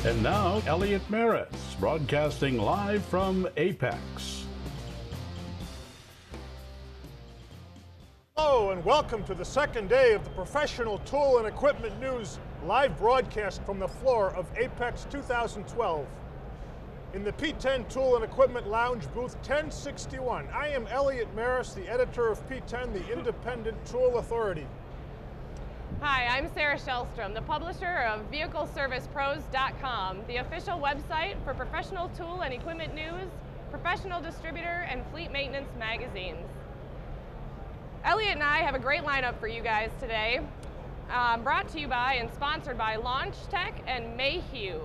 And now, Elliot Maras, broadcasting live from AAPEX. Hello and welcome to the second day of the Professional Tool and Equipment News live broadcast from the floor of AAPEX 2012. In the PTEN Tool and Equipment Lounge, booth 1061, I am Elliot Maras, the editor of PTEN, the Independent Tool Authority. Hi, I'm Sarah Shellstrom, the publisher of VehicleServicePros.com, the official website for professional tool and equipment news, professional distributor, and fleet maintenance magazines. Elliot and I have a great lineup for you guys today, brought to you by and sponsored by Launch Tech and Mayhew.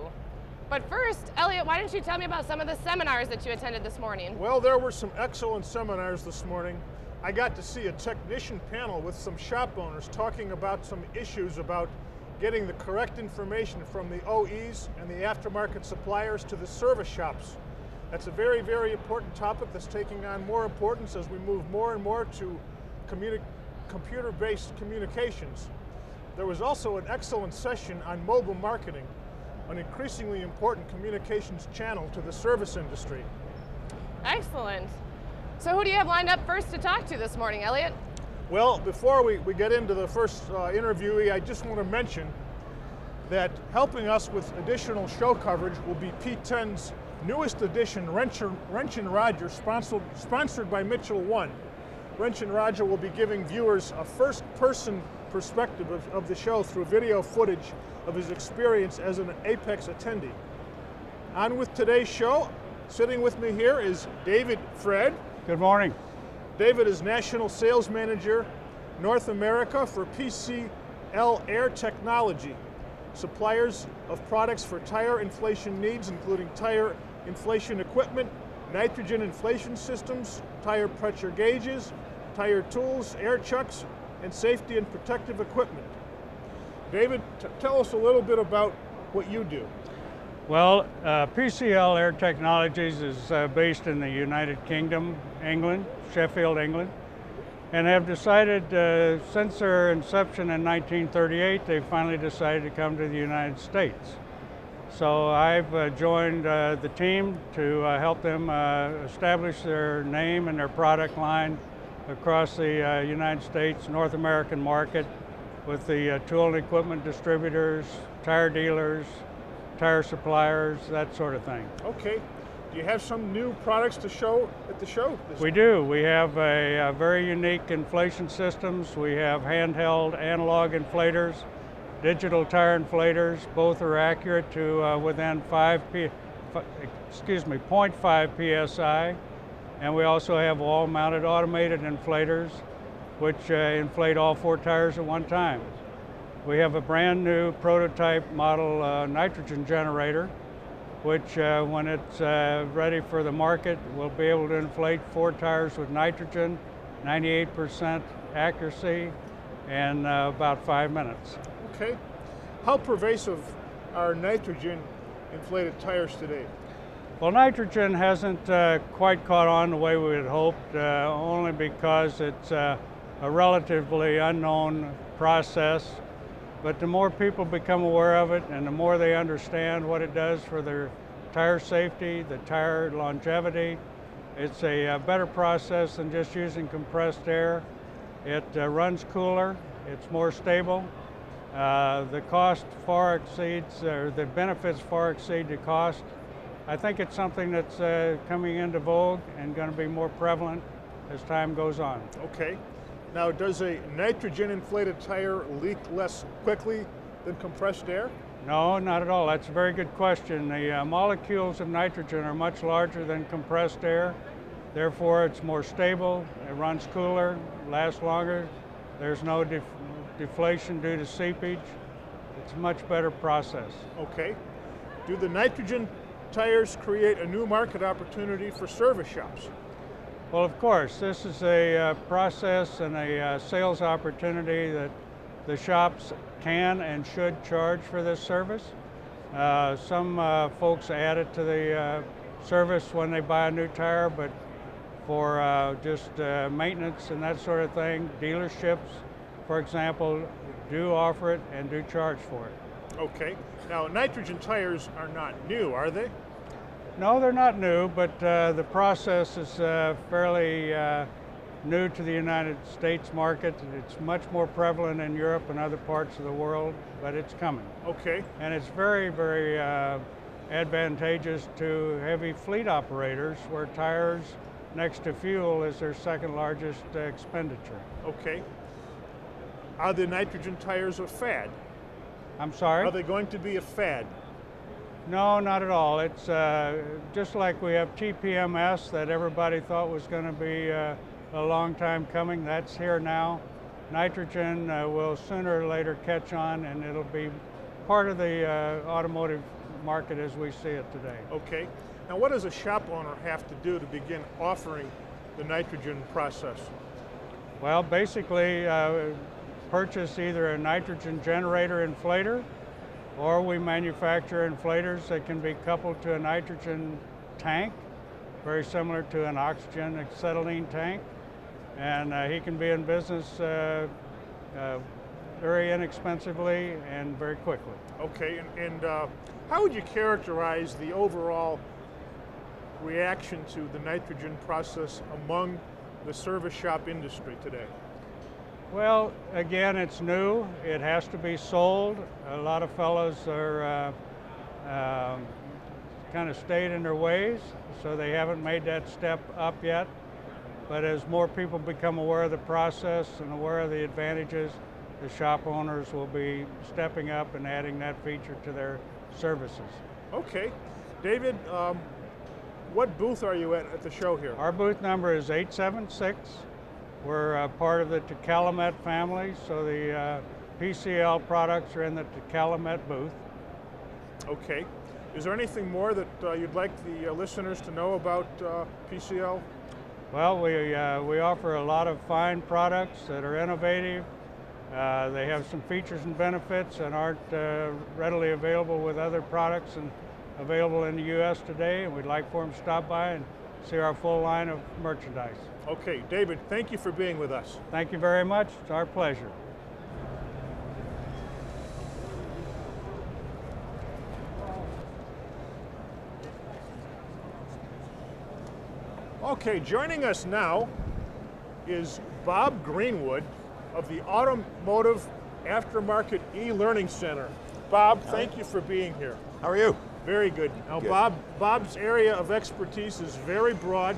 But first, Elliot, why don't you tell me about some of the seminars that you attended this morning? Well, there were some excellent seminars this morning. I got to see a technician panel with some shop owners talking about some issues about getting the correct information from the OEs and the aftermarket suppliers to the service shops. That's a very, very important topic that's taking on more importance as we move more and more to computer-based communications. There was also an excellent session on mobile marketing, an increasingly important communications channel to the service industry. Excellent. So who do you have lined up first to talk to this morning, Elliot? Well, before we get into the first interviewee, I just want to mention that helping us with additional show coverage will be P10's newest edition, Wrench and Roger, sponsored by Mitchell 1. Wrench and Roger will be giving viewers a first-person perspective of the show through video footage of his experience as an AAPEX attendee. On with today's show, sitting with me here is David Fred. Good morning. David is National Sales Manager, North America for PCL Air Technology, suppliers of products for tire inflation needs, including tire inflation equipment, nitrogen inflation systems, tire pressure gauges, tire tools, air chucks, and safety and protective equipment. David, tell us a little bit about what you do. Well, PCL Air Technologies is based in the United Kingdom, England, Sheffield, England, and have decided since their inception in 1938, they finally decided to come to the United States. So I've joined the team to help them establish their name and their product line across the United States, North American market with the tool and equipment distributors, tire dealers, tire suppliers, that sort of thing. Okay. Do you have some new products to show at the show? We do. We have a very unique inflation systems. We have handheld analog inflators, digital tire inflators. Both are accurate to within 0.5 psi. And we also have wall-mounted automated inflators, which inflate all 4 tires at one time. We have a brand new prototype model nitrogen generator, which when it's ready for the market, will be able to inflate 4 tires with nitrogen, 98% accuracy, in about 5 minutes. Okay. How pervasive are nitrogen inflated tires today? Well, nitrogen hasn't quite caught on the way we had hoped, only because it's a relatively unknown process. But the more people become aware of it and the more they understand what it does for their tire safety, the tire longevity, it's a better process than just using compressed air. It runs cooler, it's more stable. The cost far exceeds, or the benefits far exceed the cost. I think it's something that's coming into vogue and going to be more prevalent as time goes on. Okay. Now, does a nitrogen-inflated tire leak less quickly than compressed air? No, not at all. That's a very good question. The molecules of nitrogen are much larger than compressed air. Therefore, it's more stable, it runs cooler, lasts longer. There's no deflation due to seepage. It's a much better process. Okay. Do the nitrogen tires create a new market opportunity for service shops? Well, of course, this is a process and a sales opportunity that the shops can and should charge for this service. Some folks add it to the service when they buy a new tire, but for just maintenance and that sort of thing, dealerships, for example, do offer it and do charge for it. Okay. Now, nitrogen tires are not new, are they? No, they're not new, but the process is fairly new to the United States market. It's much more prevalent in Europe and other parts of the world, but it's coming. Okay. And it's very, very advantageous to heavy fleet operators where tires next to fuel is their second largest expenditure. Okay. Are the nitrogen tires a fad? I'm sorry? Are they going to be a fad? No, not at all. It's just like we have TPMS that everybody thought was going to be a long time coming. That's here now. Nitrogen will sooner or later catch on, and it'll be part of the automotive market as we see it today. Okay. Now, what does a shop owner have to do to begin offering the nitrogen process? Well, basically, purchase either a nitrogen generator inflator, or we manufacture inflators that can be coupled to a nitrogen tank, very similar to an oxygen acetylene tank. And he can be in business very inexpensively and very quickly. Okay, and how would you characterize the overall reaction to the nitrogen process among the service shop industry today? Well, again, it's new. It has to be sold. A lot of fellows are kind of stayed in their ways, so they haven't made that step up yet. But as more people become aware of the process and aware of the advantages, the shop owners will be stepping up and adding that feature to their services. Okay. David, what booth are you at the show here? Our booth number is 876. We're part of the Calumet family, so the PCL products are in the Calumet booth. Okay. Is there anything more that you'd like the listeners to know about PCL? Well, we offer a lot of fine products that are innovative. They have some features and benefits that aren't readily available with other products and available in the U.S. today, and we'd like for them to stop by and see our full line of merchandise. Okay, David, thank you for being with us. Thank you very much. It's our pleasure. Okay, joining us now is Bob Greenwood of the Automotive Aftermarket E-Learning Center. Bob, thank you for being here. How are you? Very good. Now, Good. Bob's area of expertise is very broad.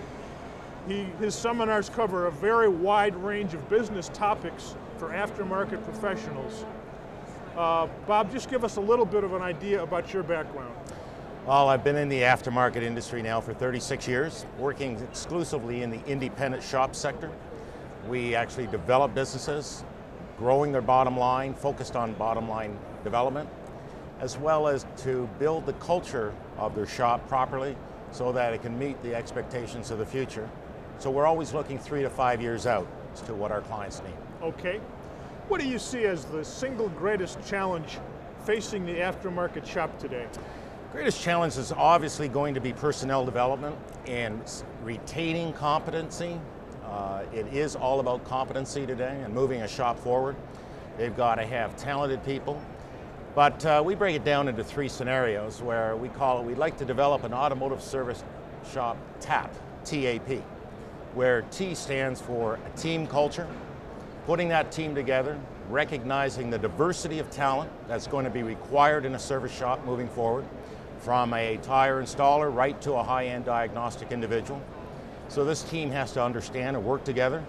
His seminars cover a very wide range of business topics for aftermarket professionals. Bob, just give us a little bit of an idea about your background. Well, I've been in the aftermarket industry now for 36 years, working exclusively in the independent shop sector. We actually develop businesses, growing their bottom line, focused on bottom line development, as well as to build the culture of their shop properly so that it can meet the expectations of the future. So we're always looking 3 to 5 years out as to what our clients need. Okay. What do you see as the single greatest challenge facing the aftermarket shop today? Greatest challenge is obviously going to be personnel development and retaining competency. It is all about competency today and moving a shop forward. They've got to have talented people. But we break it down into 3 scenarios where we'd like to develop an automotive service shop TAP, T-A-P, where T stands for a team culture, putting that team together, recognizing the diversity of talent that's going to be required in a service shop moving forward, from a tire installer right to a high-end diagnostic individual. So this team has to understand and work together.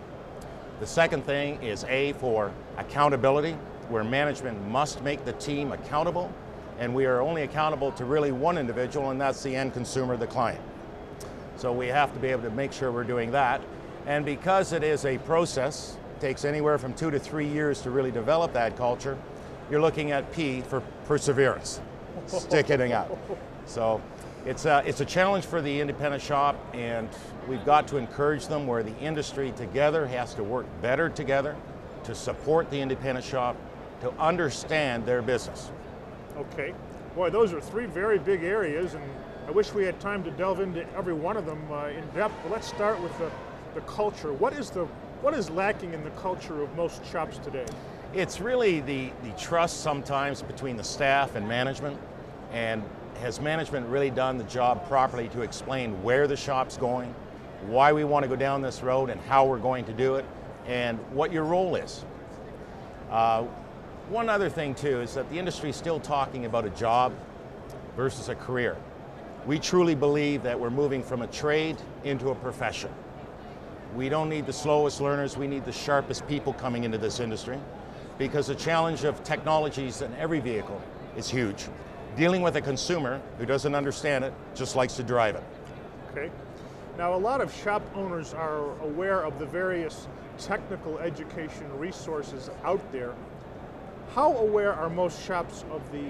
The second thing is A for accountability, where management must make the team accountable, and we are only accountable to really one individual, and that's the end consumer, the client. So we have to be able to make sure we're doing that. And because it is a process, it takes anywhere from 2 to 3 years to really develop that culture, you're looking at P for perseverance, sticking it out. So it's a challenge for the independent shop, and we've got to encourage them where the industry together has to work better together to support the independent shop, to understand their business. Okay. Boy, those are 3 very big areas, and I wish we had time to delve into every one of them in depth, but let's start with the culture. What is lacking in the culture of most shops today? It's really the trust sometimes between the staff and management, and has management really done the job properly to explain where the shop's going, why we want to go down this road and how we're going to do it, and what your role is. One other thing too is that the industry is still talking about a job versus a career. We truly believe that we're moving from a trade into a profession. We don't need the slowest learners, we need the sharpest people coming into this industry, because the challenge of technologies in every vehicle is huge. Dealing with a consumer who doesn't understand it, just likes to drive it. Okay. Now, a lot of shop owners are aware of the various technical education resources out there. How aware are most shops of the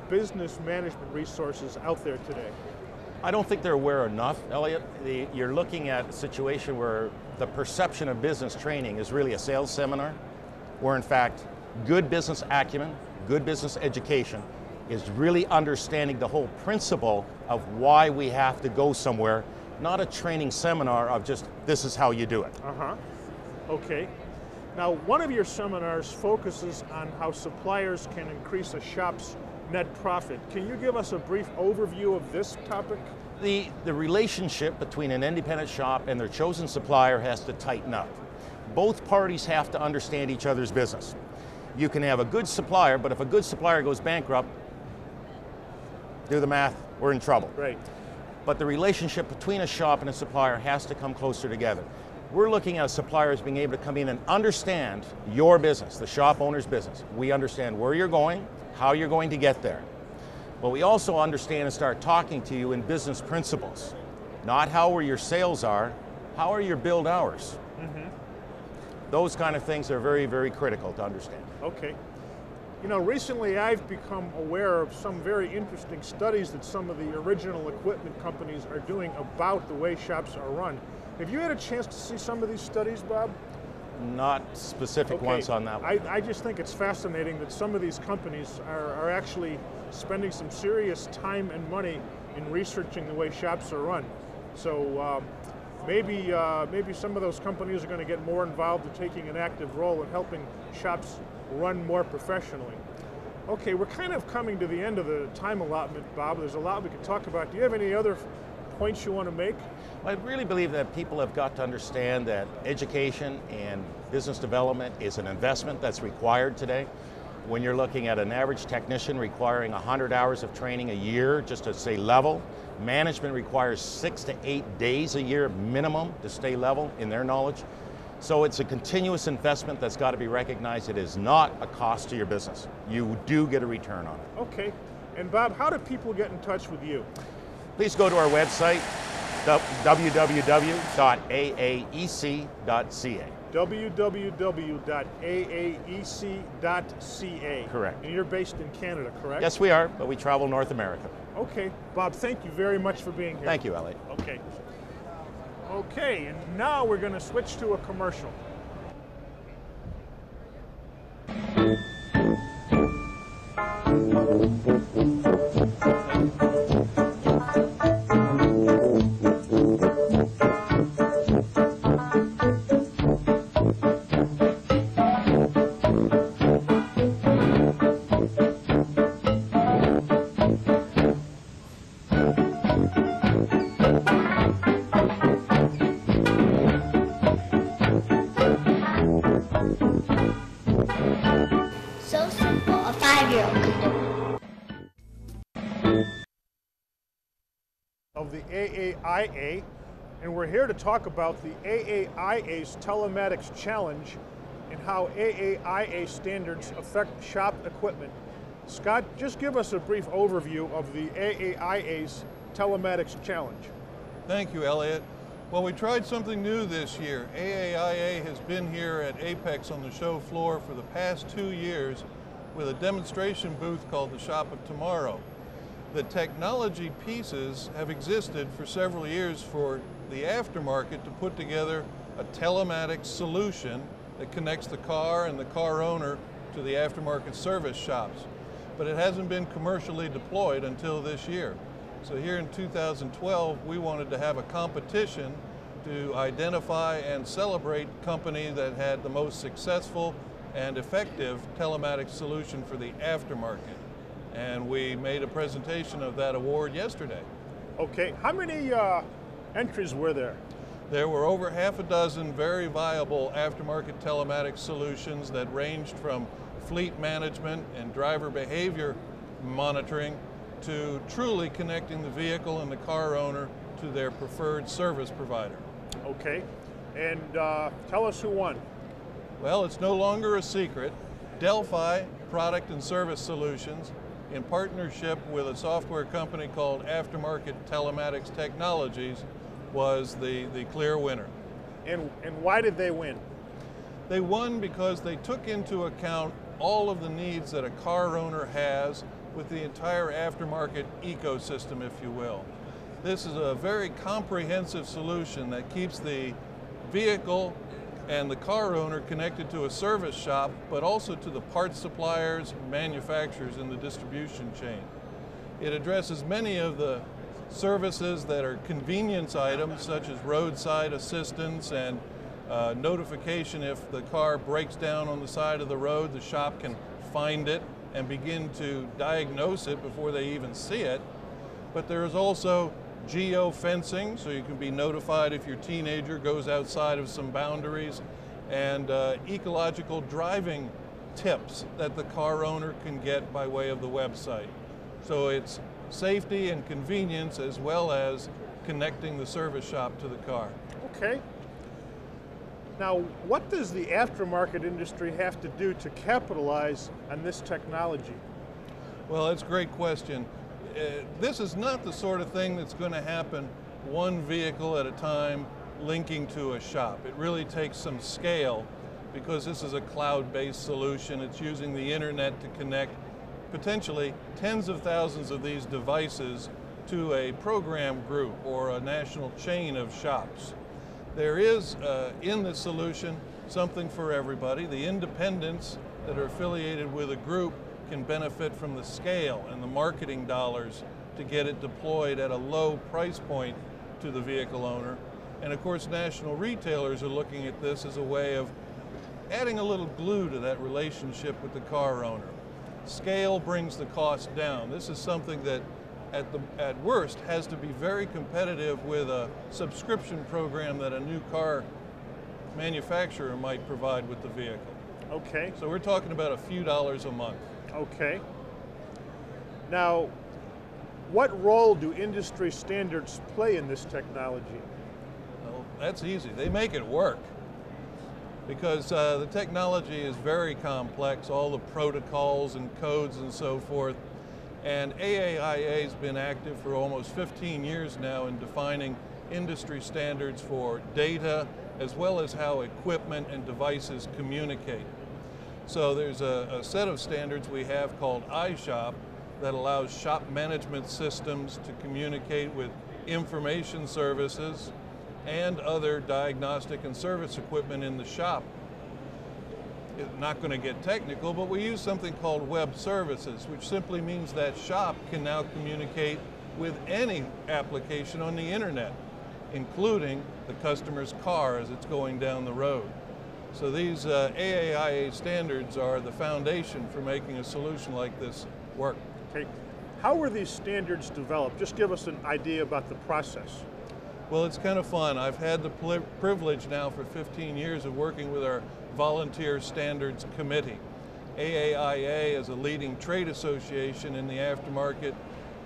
business management resources out there today? I don't think they're aware enough, Elliot. You're looking at a situation where the perception of business training is really a sales seminar, where in fact, good business acumen, good business education is really understanding the whole principle of why we have to go somewhere, not a training seminar of just, this is how you do it. Okay. Now, one of your seminars focuses on how suppliers can increase a shop's net profit. Can you give us a brief overview of this topic? The relationship between an independent shop and their chosen supplier has to tighten up. Both parties have to understand each other's business. You can have a good supplier, but if a good supplier goes bankrupt, do the math, we're in trouble. Right. But the relationship between a shop and a supplier has to come closer together. We're looking at suppliers being able to come in and understand your business, the shop owner's business. We understand where you're going, how you're going to get there. But we also understand and start talking to you in business principles. Not how your sales are, how are your build hours? Those kind of things are very, very critical to understand. Okay. You know, recently I've become aware of some very interesting studies that some of the original equipment companies are doing about the way shops are run. Have you had a chance to see some of these studies, Bob? Not specific ones on that one. I just think it's fascinating that some of these companies are actually spending some serious time and money in researching the way shops are run. So maybe some of those companies are going to get more involved in taking an active role in helping shops run more professionally. Okay, we're kind of coming to the end of the time allotment, Bob. There's a lot we could talk about. Do you have any other points you want to make? I really believe that people have got to understand that education and business development is an investment that's required today. When you're looking at an average technician requiring 100 hours of training a year just to stay level, management requires 6 to 8 days a year minimum to stay level in their knowledge. So it's a continuous investment that's got to be recognized. It is not a cost to your business. You do get a return on it. Okay. And Bob, how do people get in touch with you? Please go to our website, www.aaec.ca. www.aaec.ca. Correct. And you're based in Canada, correct? Yes, we are, but we travel North America. Okay. Bob, thank you very much for being here. Thank you, Elliot. Okay. Okay, and now we're going to switch to a commercial. So simple, a 5-year-old could do. Of the AAIA, and we're here to talk about the AAIA's Telematics Challenge and how AAIA standards affect shop equipment. Scott, just give us a brief overview of the AAIA's Telematics Challenge. Thank you, Elliot. Well, we tried something new this year. AAIA has been here at AAPEX on the show floor for the past 2 years with a demonstration booth called the Shop of Tomorrow. The technology pieces have existed for several years for the aftermarket to put together a telematics solution that connects the car and the car owner to the aftermarket service shops. But it hasn't been commercially deployed until this year. So here in 2012, we wanted to have a competition to identify and celebrate the company that had the most successful and effective telematics solution for the aftermarket. And we made a presentation of that award yesterday. Okay, how many entries were there? There were over half a dozen very viable aftermarket telematics solutions that ranged from fleet management and driver behavior monitoring to truly connecting the vehicle and the car owner to their preferred service provider. Okay, and tell us who won. Well, it's no longer a secret. Delphi Product and Service Solutions, in partnership with a software company called Aftermarket Telematics Technologies, was the clear winner. And why did they win? They won because they took into account all of the needs that a car owner has with the entire aftermarket ecosystem, if you will. This is a very comprehensive solution that keeps the vehicle and the car owner connected to a service shop, but also to the parts suppliers, manufacturers in the distribution chain. It addresses many of the services that are convenience items, such as roadside assistance and notification if the car breaks down on the side of the road. The shop can find it and begin to diagnose it before they even see it. But there is also geo-fencing, so you can be notified if your teenager goes outside of some boundaries, and ecological driving tips that the car owner can get by way of the website. So it's safety and convenience as well as connecting the service shop to the car. Okay. Now, what does the aftermarket industry have to do to capitalize on this technology? Well, that's a great question. This is not the sort of thing that's going to happen one vehicle at a time linking to a shop. It really takes some scale because this is a cloud-based solution. It's using the internet to connect potentially tens of thousands of these devices to a program group or a national chain of shops. There is, in this solution, something for everybody. The independents that are affiliated with a group can benefit from the scale and the marketing dollars to get it deployed at a low price point to the vehicle owner. And of course, national retailers are looking at this as a way of adding a little glue to that relationship with the car owner. Scale brings the cost down. This is something that at worst has to be very competitive with a subscription program that a new car manufacturer might provide with the vehicle. Okay. So we're talking about a few dollars a month. Okay. Now, what role do industry standards play in this technology? Well, that's easy. They make it work because the technology is very complex, all the protocols and codes and so forth. And AAIA has been active for almost 15 years now in defining industry standards for data as well as how equipment and devices communicate. So there's a set of standards we have called iShop that allows shop management systems to communicate with information services and other diagnostic and service equipment in the shop. It's not going to get technical, but we use something called web services, which simply means that shop can now communicate with any application on the internet, including the customer's car as it's going down the road. So these AAIA standards are the foundation for making a solution like this work. Okay. How were these standards developed? Just give us an idea about the process. Well, it's kind of fun. I've had the privilege now for 15 years of working with our Volunteer Standards Committee. AAIA, as a leading trade association in the aftermarket,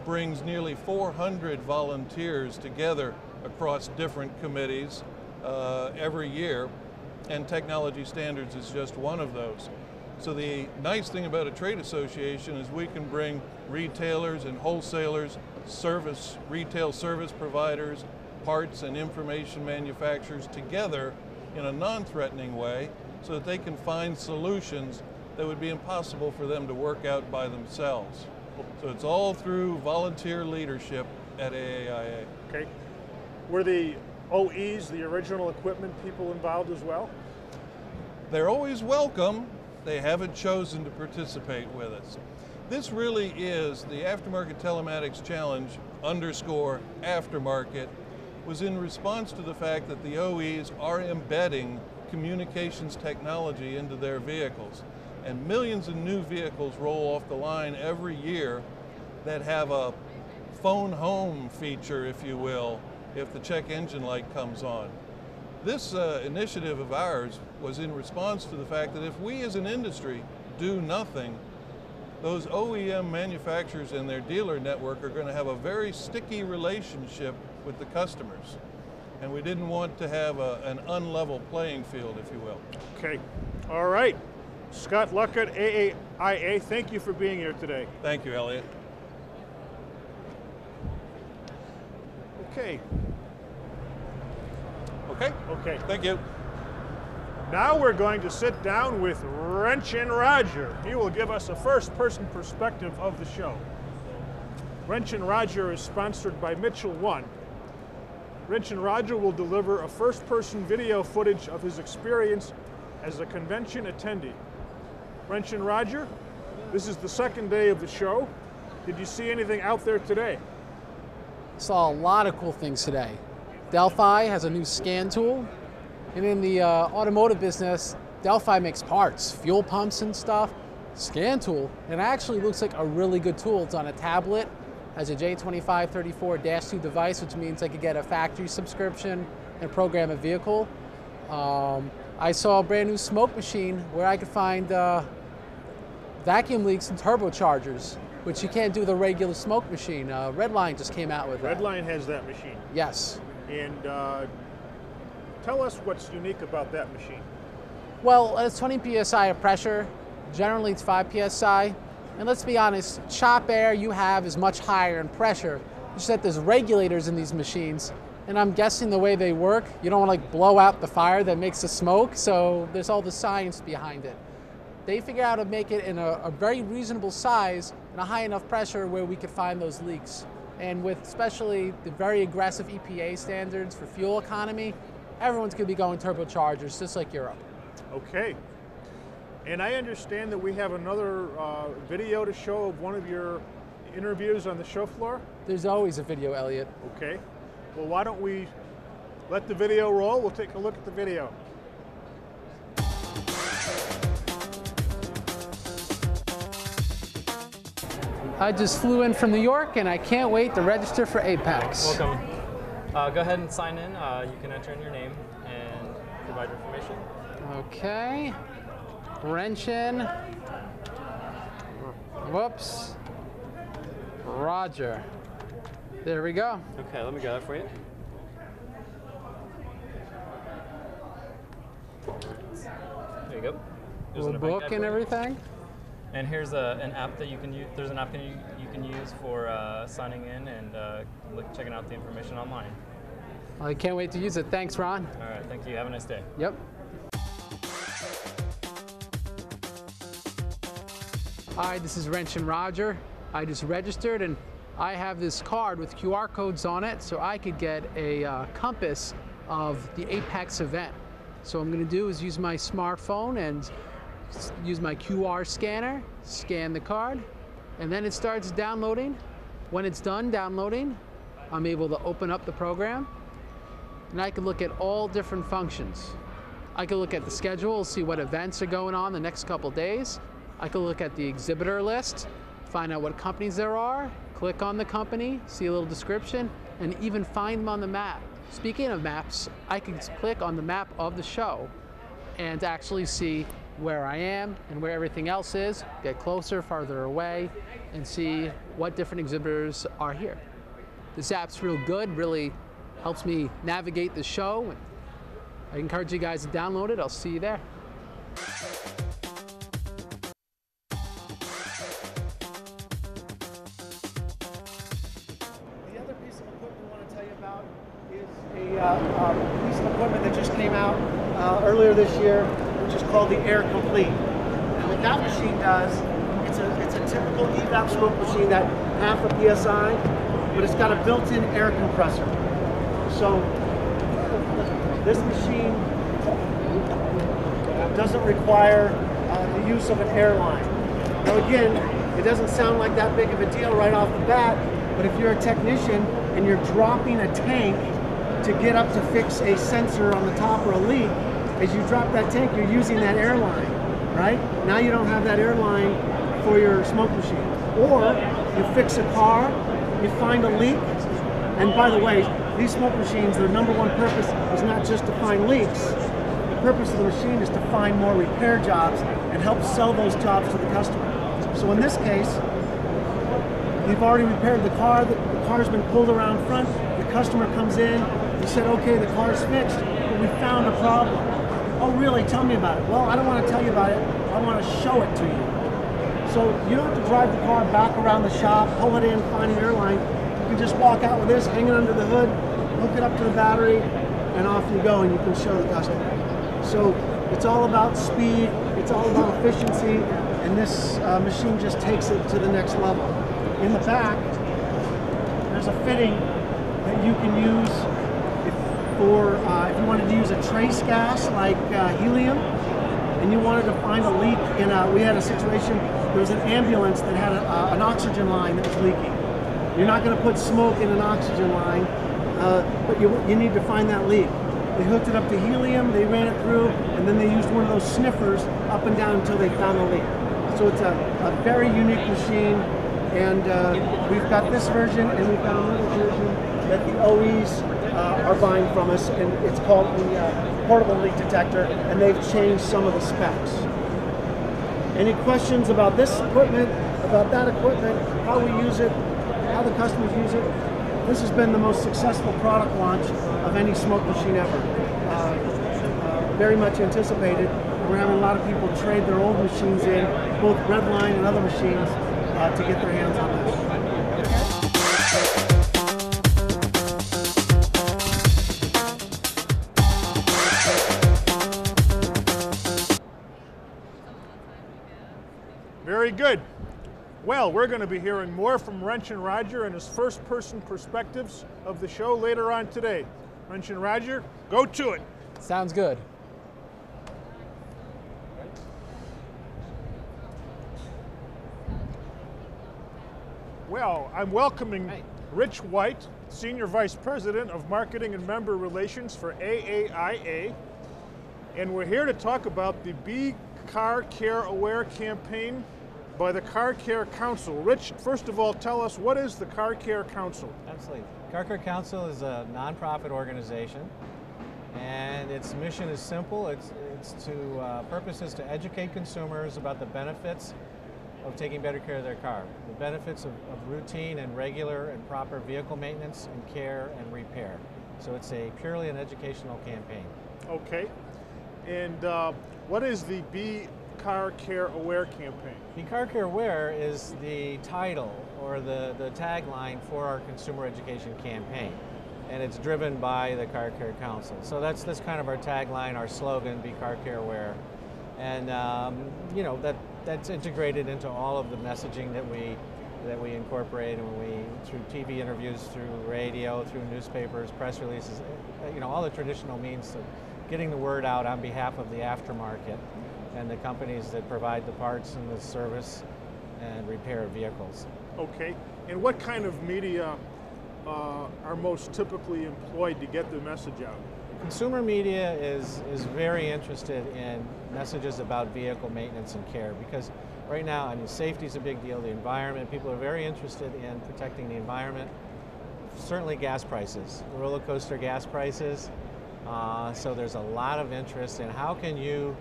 brings nearly 400 volunteers together across different committees every year, and technology standards is just one of those. So the nice thing about a trade association is we can bring retailers and wholesalers, retail service providers, parts and information manufacturers together in a non-threatening way so that they can find solutions that would be impossible for them to work out by themselves. So it's all through volunteer leadership at AAIA. Okay. Were the OEs, the original equipment people, involved as well? They're always welcome. They haven't chosen to participate with us. This really is the Aftermarket Telematics Challenge _Aftermarket was in response to the fact that the OEs are embedding communications technology into their vehicles. And millions of new vehicles roll off the line every year that have a phone home feature, if you will, if the check engine light comes on. This initiative of ours was in response to the fact that if we as an industry do nothing, those OEM manufacturers and their dealer network are going to have a very sticky relationship with the customers. And we didn't want to have an unlevel playing field, if you will. Okay, all right. Scott Luckett, AAIA, thank you for being here today. Thank you, Elliot. Okay. Okay? Okay. Thank you. Now we're going to sit down with Wrenchin' Roger. He will give us a first-person perspective of the show. Wrenchin' Roger is sponsored by Mitchell 1. Wrenchin' Roger will deliver a first-person video footage of his experience as a convention attendee. Wrenchin' Roger, this is the second day of the show. Did you see anything out there today? Saw a lot of cool things today. Delphi has a new scan tool. And in the automotive business, Delphi makes parts, fuel pumps and stuff. Scan tool, it actually looks like a really good tool. It's on a tablet, has a J2534-2 device, which means I could get a factory subscription and program a vehicle. I saw a brand new smoke machine where I could find vacuum leaks and turbochargers, which you can't do with a regular smoke machine. Redline just came out with that. Redline has that machine. Yes. And tell us what's unique about that machine. Well, it's 20 psi of pressure. Generally, it's 5 psi. And let's be honest, shop air you have is much higher in pressure. It's just that there's regulators in these machines. And I'm guessing the way they work, you don't want to like blow out the fire that makes the smoke. So there's all the science behind it. They figure out how to make it in a very reasonable size and a high enough pressure where we could find those leaks. And with especially the very aggressive EPA standards for fuel economy, everyone's going to be going turbochargers, just like Europe. Okay. And I understand that we have another video to show of one of your interviews on the show floor? There's always a video, Elliot. Okay. Well, why don't we let the video roll? We'll take a look at the video. I just flew in from New York and I can't wait to register for AAPEX. Welcome. Go ahead and sign in. You can enter in your name and provide your information. Okay. Wrenchin'. Whoops. Roger. There we go. Okay, let me go that for you. There you go. There's Little book and everything. And here's an app that you can use. There's an app that you can use for signing in and checking out the information online. I can't wait to use it. Thanks, Ron. All right, thank you. Have a nice day. Yep. Hi, this is Wrenchin' Roger. I just registered and I have this card with QR codes on it so I could get a compass of the AAPEX event. So what I'm going to do is use my smartphone and use my QR scanner, scan the card, and then it starts downloading. When it's done downloading, I'm able to open up the program and I can look at all different functions. I can look at the schedule, see what events are going on the next couple days. I can look at the exhibitor list, find out what companies there are, click on the company, see a little description, and even find them on the map. Speaking of maps, I can click on the map of the show and actually see where I am and where everything else is, get closer, farther away, and see what different exhibitors are here. This app's real good, really helps me navigate the show. I encourage you guys to download it. I'll see you there. The other piece of equipment I want to tell you about is a piece of equipment that just came out earlier this year, which is called the Air Complete. And what that machine does, it's a typical evap smoke machine that half a PSI, but it's got a built-in air compressor. So this machine doesn't require the use of an airline. Now again, it doesn't sound like that big of a deal right off the bat, but if you're a technician and you're dropping a tank to get up to fix a sensor on the top or a leak, as you drop that tank, you're using that air line, right? Now you don't have that air line for your smoke machine. Or you fix a car, you find a leak, and by the way, these smoke machines, their number one purpose is not just to find leaks. The purpose of the machine is to find more repair jobs and help sell those jobs to the customer. So in this case, you've already repaired the car's been pulled around front, the customer comes in, you said, okay, the car's fixed, but we found a problem. Oh really, tell me about it. Well, I don't want to tell you about it, I want to show it to you. So you don't have to drive the car back around the shop, pull it in, find an airline. You can just walk out with this, hang it under the hood, hook it up to the battery, and off you go, and you can show the customer. So it's all about speed, it's all about efficiency, and this machine just takes it to the next level. In the back, there's a fitting that you can use if you wanted to use a trace gas like helium, and you wanted to find a leak in we had a situation, there was an ambulance that had an oxygen line that was leaking. You're not going to put smoke in an oxygen line, but you need to find that leak. They hooked it up to helium, they ran it through, and then they used one of those sniffers up and down until they found the leak. So it's a very unique machine, and we've got this version, and we've got another version that the OEs are buying from us, and it's called the portable leak detector, and they've changed some of the specs. Any questions about this equipment, about that equipment, how we use it, how the customers use it? This has been the most successful product launch of any smoke machine ever. Very much anticipated. We're having a lot of people trade their old machines in, both Redline and other machines, to get their hands on this. Very good. Well, we're going to be hearing more from Wrench and Roger and his first-person perspectives of the show later on today. Wrench and Roger, go to it. Sounds good. Well, I'm welcoming Rich White, Senior Vice President of Marketing and Member Relations for AAIA, and we're here to talk about the Be Car Care Aware campaign by the Car Care Council. Rich, first of all, tell us, what is the Car Care Council? Absolutely. Car Care Council is a nonprofit organization, and its mission is simple. Purpose is to educate consumers about the benefits of taking better care of their car, the benefits of routine and regular and proper vehicle maintenance and care and repair. So it's purely an educational campaign. Okay. And what is the Be Car Care Aware campaign? Be Car Care Aware is the title or the tagline for our consumer education campaign, and it's driven by the Car Care Council. So that's kind of our tagline, our slogan, Be Car Care Aware, and you know, that's integrated into all of the messaging that we incorporate, and through TV interviews, through radio, through newspapers, press releases, you know, all the traditional means of getting the word out on behalf of the aftermarket and the companies that provide the parts and the service and repair of vehicles. Okay, and what kind of media are most typically employed to get the message out? Consumer media is very interested in messages about vehicle maintenance and care, because right now, I mean, safety is a big deal, the environment, people are very interested in protecting the environment. Certainly gas prices, roller coaster gas prices, so there's a lot of interest in how can you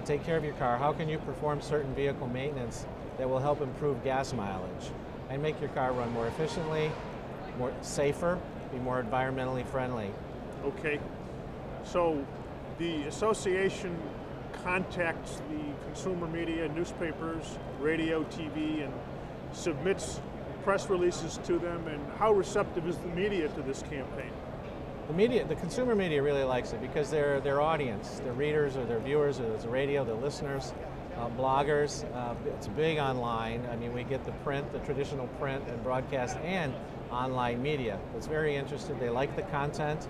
take care of your car, how can you perform certain vehicle maintenance that will help improve gas mileage and make your car run more efficiently, more safer, be more environmentally friendly. Okay, so the association contacts the consumer media, newspapers, radio, TV, and submits press releases to them, and how receptive is the media to this campaign? The consumer media really likes it because their audience, their readers or their viewers, or the radio, their listeners, bloggers, it's big online. I mean, we get the print, the traditional print and broadcast and online media. It's very interested, they like the content.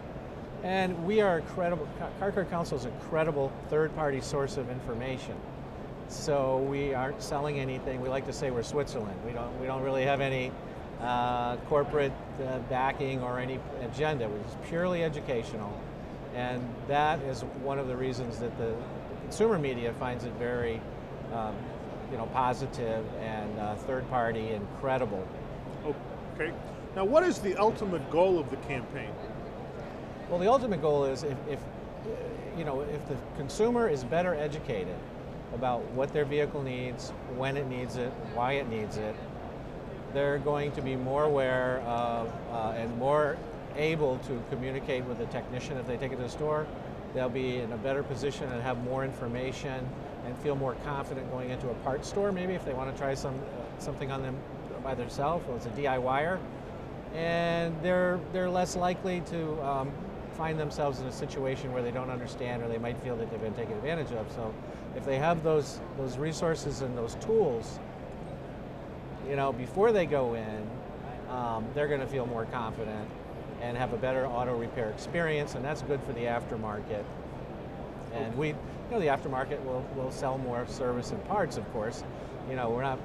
And we are credible, Car Care Council is a credible third-party source of information. So we aren't selling anything. We like to say we're Switzerland. We don't really have any corporate backing or any agenda. We're just purely educational. And that is one of the reasons that the consumer media finds it very positive and third party and credible. Okay. Now, what is the ultimate goal of the campaign? Well, the ultimate goal is if the consumer is better educated about what their vehicle needs, when it needs it, why it needs it, they're going to be more aware of and more able to communicate with the technician if they take it to the store. They'll be in a better position and have more information and feel more confident going into a parts store, maybe if they want to try something on them by themselves, or it's a DIYer. And they're less likely to find themselves in a situation where they don't understand or they might feel that they've been taken advantage of. So if they have those resources and those tools, before they go in, they're going to feel more confident and have a better auto repair experience, and that's good for the aftermarket. And the aftermarket will sell more service and parts, of course. We're not,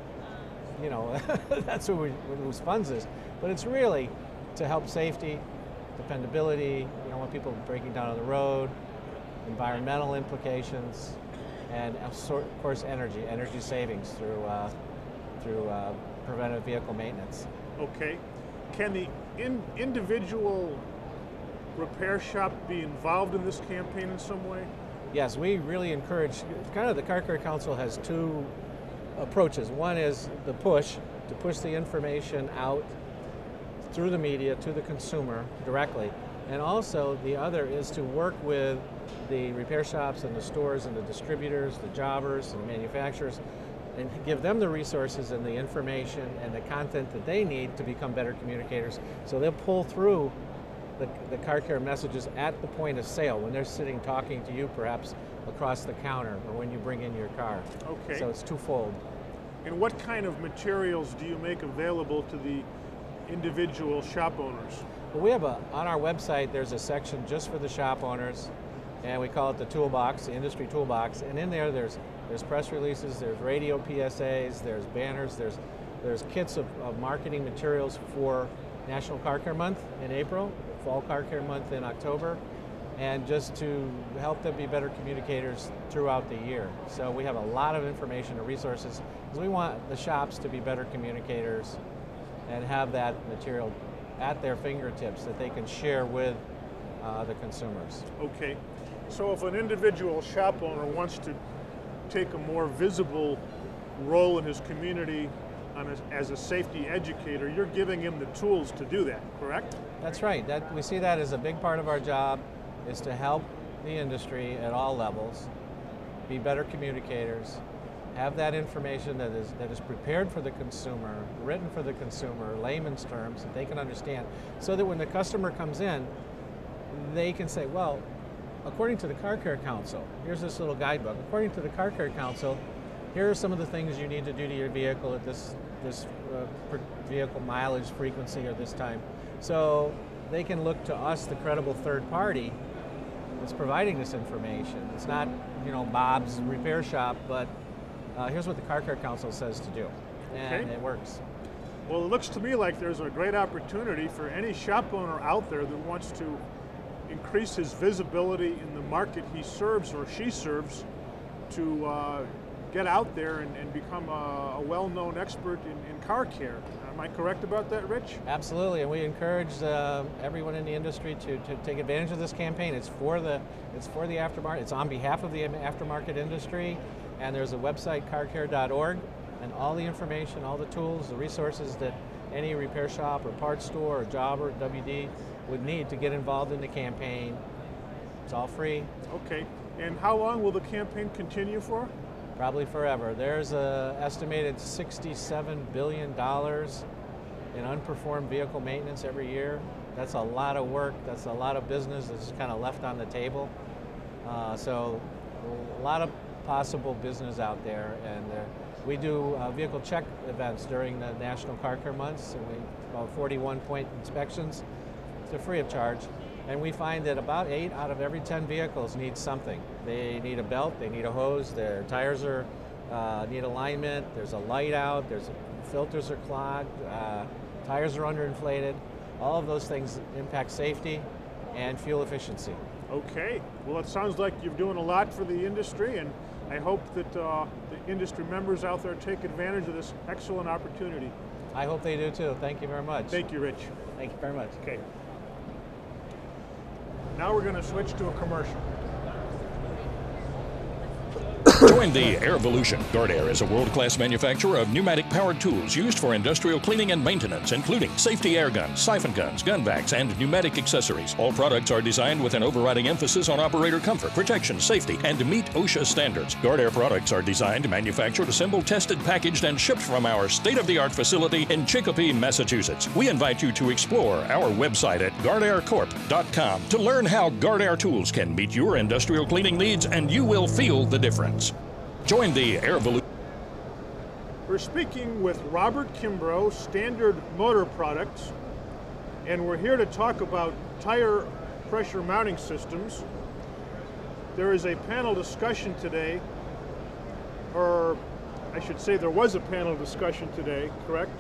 that's whose funds is, but it's really to help safety, dependability, when people are breaking down on the road, environmental implications, and of course energy savings through preventive vehicle maintenance. Okay. Can the individual repair shop be involved in this campaign in some way? Yes, we really encourage, the Car Care Council has two approaches. One is to push the information out through the media to the consumer directly. And also the other is to work with the repair shops and the stores and the distributors, the jobbers and manufacturers, and give them the resources and the information and the content that they need to become better communicators. So they'll pull through the car care messages at the point of sale when they're sitting talking to you, perhaps across the counter, or when you bring in your car. Okay. So it's twofold. And what kind of materials do you make available to the individual shop owners? Well, we have on our website, there's a section just for the shop owners, and we call it the toolbox, the industry toolbox. And in there, there's press releases, there's radio PSAs, there's banners, there's kits of marketing materials for National Car Care Month in April, Fall Car Care Month in October, and just to help them be better communicators throughout the year. So we have a lot of information and resources, because we want the shops to be better communicators and have that material at their fingertips that they can share with the consumers. Okay. So if an individual shop owner wants to take a more visible role in his community as a safety educator, you're giving him the tools to do that, correct? That's right. We see that as a big part of our job, is to help the industry at all levels be better communicators, have that information that is prepared for the consumer, written for the consumer, layman's terms that they can understand, so that when the customer comes in, they can say, well, according to the Car Care Council, here's this little guidebook. According to the Car Care Council, here are some of the things you need to do to your vehicle at this vehicle mileage frequency or this time. So they can look to us, the credible third party, that's providing this information. It's not, Bob's repair shop, but here's what the Car Care Council says to do, and Okay. It works. Well, it looks to me like there's a great opportunity for any shop owner out there that wants to increase his visibility in the market he serves or she serves to get out there and become a well-known expert in car care. Am I correct about that, Rich? Absolutely, and we encourage everyone in the industry to take advantage of this campaign. It's for the aftermarket. It's on behalf of the aftermarket industry, and there's a website, carcare.org, and all the information, all the tools, the resources that any repair shop or parts store or jobber, WD, would need to get involved in the campaign. It's all free. Okay, and how long will the campaign continue for? Probably forever. There's an estimated $67 billion in unperformed vehicle maintenance every year. That's a lot of work. That's a lot of business that's kind of left on the table. So a lot of possible business out there. And we do vehicle check events during the National Car Care Months, and about 41-point inspections. They're free of charge. And we find that about 8 out of every 10 vehicles need something. They need a belt, they need a hose, their tires need alignment, there's a light out, filters are clogged, tires are underinflated. All of those things impact safety and fuel efficiency. Okay, well it sounds like you're doing a lot for the industry, and I hope that the industry members out there take advantage of this excellent opportunity. I hope they do too. Thank you very much. Thank you, Rich. Thank you very much. Okay. Now we're going to switch to a commercial. Join the Airvolution. GuardAir is a world-class manufacturer of pneumatic-powered tools used for industrial cleaning and maintenance, including safety air guns, siphon guns, gun vacs, and pneumatic accessories. All products are designed with an overriding emphasis on operator comfort, protection, safety, and to meet OSHA standards. GuardAir products are designed, manufactured, assembled, tested, packaged, and shipped from our state-of-the-art facility in Chicopee, Massachusetts. We invite you to explore our website at guardaircorp.com to learn how GuardAir tools can meet your industrial cleaning needs, and you will feel the difference. Join the Airvolution. We're speaking with Robert Kimbrough, Standard Motor Products, and we're here to talk about tire pressure mounting systems. There is a panel discussion today, or I should say there was a panel discussion today, correct?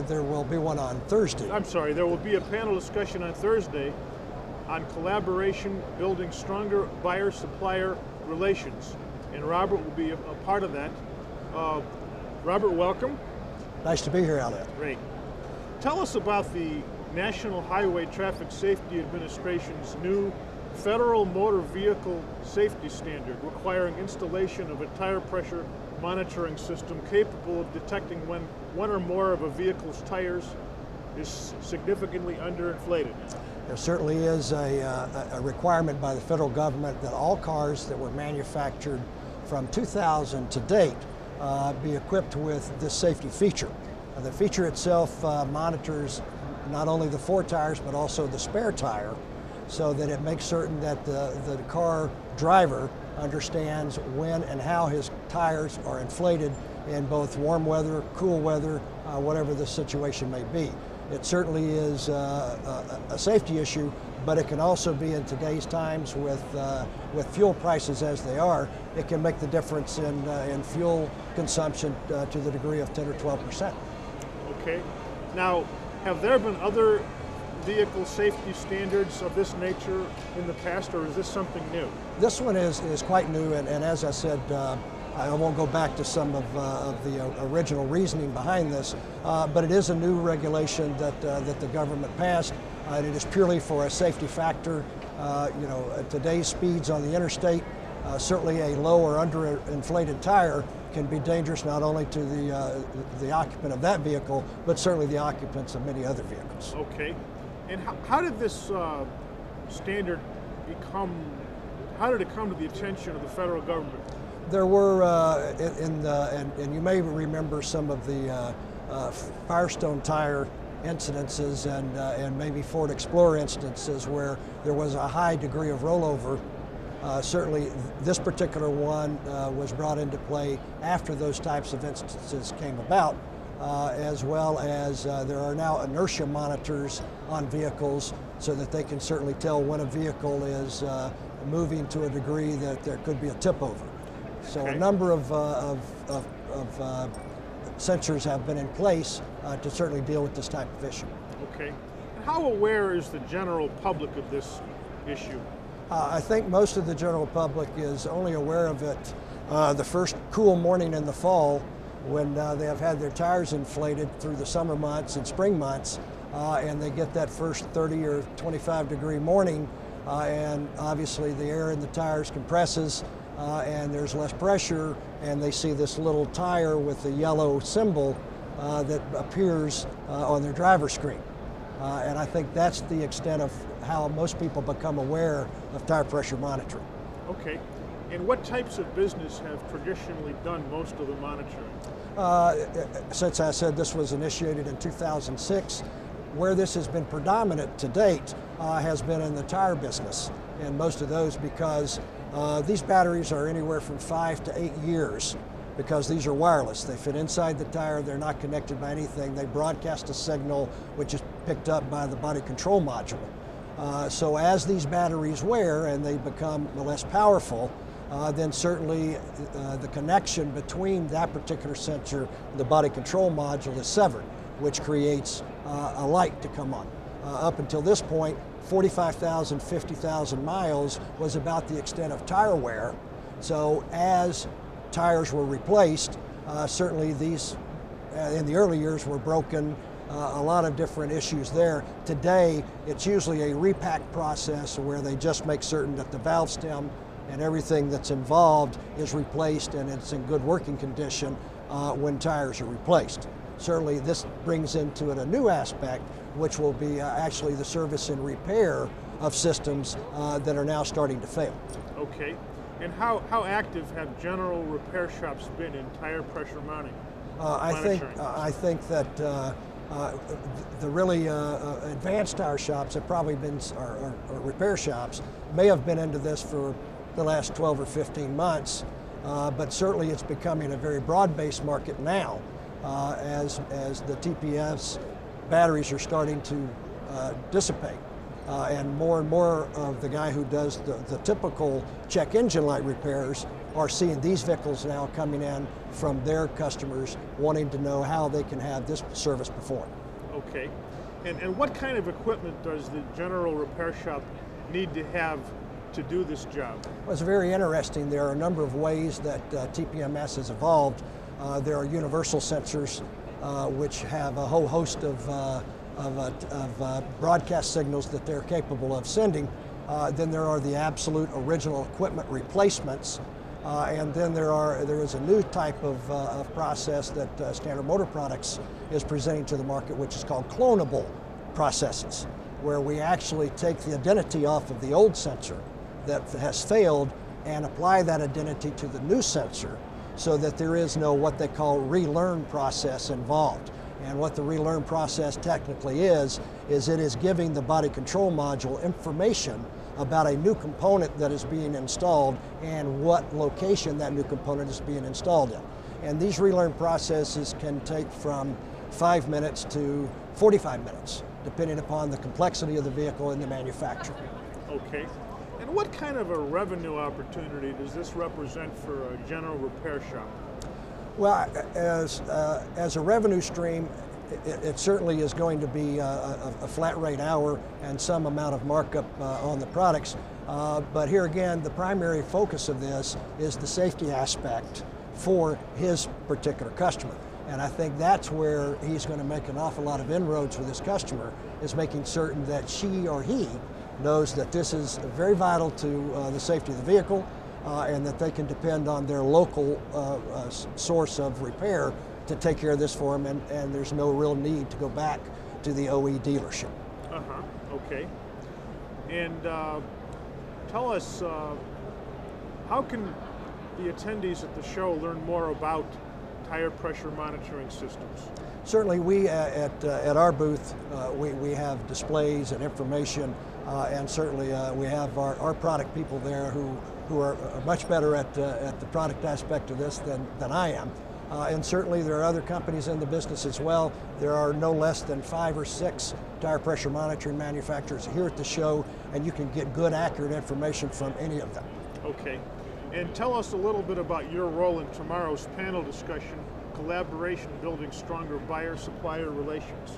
There will be one on Thursday. I'm sorry, there will be a panel discussion on Thursday on collaboration, building stronger buyer-supplier relations. And Robert will be a part of that. Robert, welcome. Nice to be here, Elliot. Great. Tell us about the National Highway Traffic Safety Administration's new Federal Motor Vehicle Safety Standard requiring installation of a tire pressure monitoring system capable of detecting when one or more of a vehicle's tires is significantly underinflated. There certainly is a requirement by the federal government that all cars that were manufactured from 2000 to date be equipped with this safety feature. The feature itself monitors not only the fore tires but also the spare tire, so that it makes certain that the car driver understands when and how his tires are inflated in both warm weather, cool weather, whatever the situation may be. It certainly is a safety issue, but it can also be in today's times with fuel prices as they are, it can make the difference in fuel consumption to the degree of 10 or 12%. Okay. Now, have there been other vehicle safety standards of this nature in the past, or is this something new? This one is quite new, and as I said, I won't go back to some of the original reasoning behind this, but it is a new regulation that the government passed. And it is purely for a safety factor. You know, at today's speeds on the interstate, certainly a low or underinflated tire can be dangerous not only to the occupant of that vehicle, but certainly the occupants of many other vehicles. Okay. And how did this standard how did it come to the attention of the federal government? There were, and you may remember some of the Firestone tire incidences and maybe Ford Explorer instances where there was a high degree of rollover. Certainly this particular one was brought into play after those types of instances came about, as well as there are now inertia monitors on vehicles so that they can certainly tell when a vehicle is moving to a degree that there could be a tip over. So okay. A number of sensors have been in place to certainly deal with this type of issue. Okay. And how aware is the general public of this issue? I think most of the general public is only aware of it the first cool morning in the fall when they have had their tires inflated through the summer months and spring months, and they get that first 30 or 25 degree morning, and obviously the air in the tires compresses, and there's less pressure, and they see this little tire with the yellow symbol that appears on their driver screen. And I think that's the extent of how most people become aware of tire pressure monitoring. Okay. And what types of business have traditionally done most of the monitoring? Since I said this was initiated in 2006, where this has been predominant to date has been in the tire business, and most of those because these batteries are anywhere from 5 to 8 years because these are wireless. They fit inside the tire, they're not connected by anything. They broadcast a signal which is picked up by the body control module. So as these batteries wear and they become less powerful, then certainly the connection between that particular sensor and the body control module is severed, which creates a light to come on. Up until this point, 45,000, 50,000 miles was about the extent of tire wear. So as tires were replaced, certainly these in the early years were broken, a lot of different issues there. Today, it's usually a repack process where they just make certain that the valve stem and everything that's involved is replaced and it's in good working condition when tires are replaced. Certainly this brings into it a new aspect, which will be actually the service and repair of systems that are now starting to fail. Okay. And how active have general repair shops been in tire pressure mounting? I think that the really advanced tire shops have probably been, or repair shops, may have been into this for the last 12 or 15 months, but certainly it's becoming a very broad-based market now as the TPS batteries are starting to dissipate. And more of the guy who does the typical check engine light repairs are seeing these vehicles now coming in from their customers wanting to know how they can have this service performed. Okay. And what kind of equipment does the general repair shop need to have to do this job? Well, it's very interesting. There are a number of ways that TPMS has evolved. There are universal sensors which have a whole host of broadcast signals that they're capable of sending. Then there are the absolute original equipment replacements. And then there is a new type of process that Standard Motor Products is presenting to the market, which is called Cloneable Processes, where we actually take the identity off of the old sensor that has failed and apply that identity to the new sensor so that there is no what they call relearn process involved. And what the relearn process technically is it is giving the body control module information about a new component that is being installed and what location that new component is being installed in. And these relearn processes can take from 5 minutes to 45 minutes, depending upon the complexity of the vehicle and the manufacturer. Okay. And what kind of a revenue opportunity does this represent for a general repair shop? Well, as a revenue stream, it certainly is going to be a flat rate hour and some amount of markup on the products. But here again, the primary focus of this is the safety aspect for his particular customer. And I think that's where he's going to make an awful lot of inroads with his customer, is making certain that she or he knows that this is very vital to the safety of the vehicle and that they can depend on their local source of repair to take care of this for them, and there's no real need to go back to the OE dealership. Okay. And tell us, how can the attendees at the show learn more about tire pressure monitoring systems? Certainly we at our booth, we have displays and information, and certainly we have our product people there who are much better at the product aspect of this than I am. And certainly there are other companies in the business as well. There are no less than 5 or 6 tire pressure monitoring manufacturers here at the show, and you can get good, accurate information from any of them. Okay. And tell us a little bit about your role in tomorrow's panel discussion, Collaboration Building Stronger Buyer-Supplier Relations.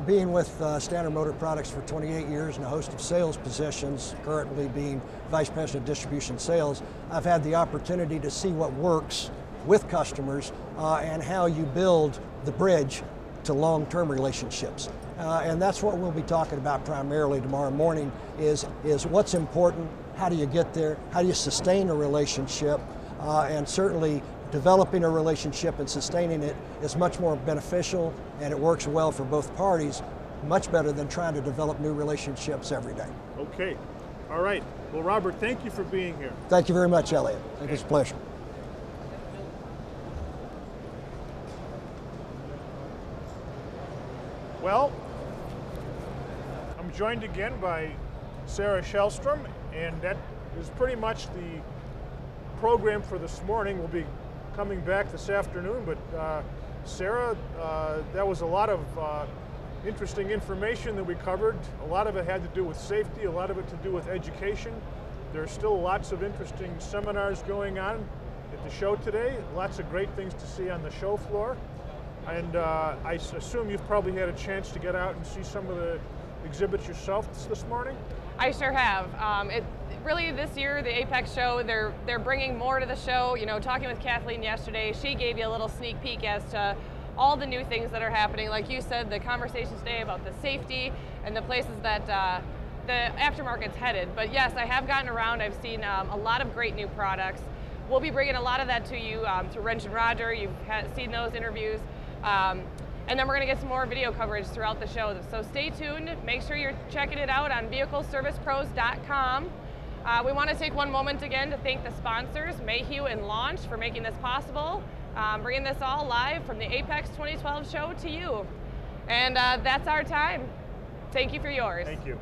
Being with Standard Motor Products for 28 years and a host of sales positions, currently being Vice President of Distribution Sales, I've had the opportunity to see what works with customers and how you build the bridge to long-term relationships. And that's what we'll be talking about primarily tomorrow morning is what's important, how do you get there, how do you sustain a relationship, and certainly developing a relationship and sustaining it is much more beneficial, and it works well for both parties, much better than trying to develop new relationships every day. Okay. All right. Well, Robert, thank you for being here. Thank you very much, Elliot. I think it's a pleasure. Well, I'm joined again by Sarah Shellstrom, and that is pretty much the program for this morning. We'll be coming back this afternoon, but Sarah, that was a lot of interesting information that we covered. A lot of it had to do with safety, a lot of it to do with education. There are still lots of interesting seminars going on at the show today, lots of great things to see on the show floor. And I assume you've probably had a chance to get out and see some of the exhibits yourself this morning? I sure have. Really this year, the AAPEX show, they're bringing more to the show. You know, talking with Kathleen yesterday, she gave you a little sneak peek as to all the new things that are happening. Like you said, the conversation today about the safety and the places that the aftermarket's headed. But yes, I have gotten around. I've seen a lot of great new products. We'll be bringing a lot of that to you through Wrench and Roger. You've seen those interviews. And then we're going to get some more video coverage throughout the show. So stay tuned. Make sure you're checking it out on vehicleservicepros.com. We want to take one moment again to thank the sponsors, Mayhew and Launch, for making this possible, bringing this all live from the AAPEX 2012 show to you. And that's our time. Thank you for yours. Thank you.